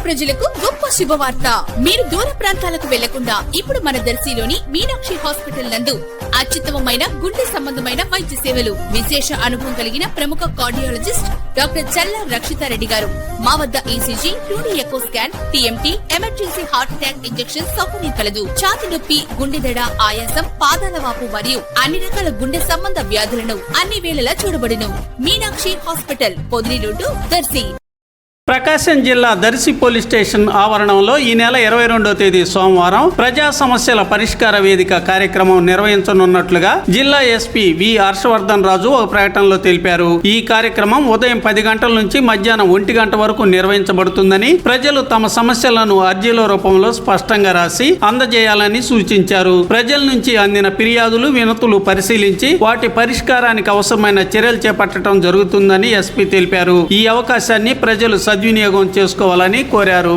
ప్రజలకు గొప్ప శుభవార్త. మీరు దూర ప్రాంతాలకు వెళ్లకుండా ఇప్పుడు మన దర్శిలోని మీనాక్షి హాస్పిటల్ నందు అత్యుత్తమమైన గుండె సంబంధమైన వైద్య సేవలు, విశేష అనుభవం కలిగిన ప్రముఖ కార్డియాలజిస్ట్ డాక్టర్ చల్లా రక్షితారెడ్డి గారు. మా వద్ద ECG, 2D echo scan, TMT, emergency heart attack injection సౌకర్యం కలదు. ఛాతి నొప్పి, గుండెదడ, ఆయాసం, పాదాల వాపు మరియు అన్ని రకాల గుండె సంబంధ వ్యాధులను అన్ని వేళలా చూడబడును. మీనాక్షి హాస్పిటల్, పొదిలిలోడు, దర్శి. ప్రకాశం జిల్లా దర్శి పోలీస్ స్టేషన్ ఆవరణంలో ఈ నెల 22వ తేదీ సోమవారం ప్రజా సమస్యల పరిష్కార వేదిక కార్యక్రమం నిర్వహించనున్నట్లుగా జిల్లా ఎస్పీ వి హర్షవర్ధన్ రాజు ఒక ప్రకటనలో తెలిపారు. ఈ కార్యక్రమం ఉదయం 10 గంటల నుంచి మధ్యాహ్నం 1 గంట వరకు నిర్వహించబడుతుందని, ప్రజలు తమ సమస్యలను అర్జీల రూపంలో స్పష్టంగా రాసి అందజేయాలని సూచించారు. ప్రజల నుంచి అందిన ఫిర్యాదులు, వినతులు పరిశీలించి వాటి పరిష్కారానికి అవసరమైన చర్యలు చేపట్టడం జరుగుతుందని ఎస్పీ తెలిపారు. ఈ అవకాశాన్ని ప్రజలు సద్వినియోగం చేసుకోవాలని కోరారు.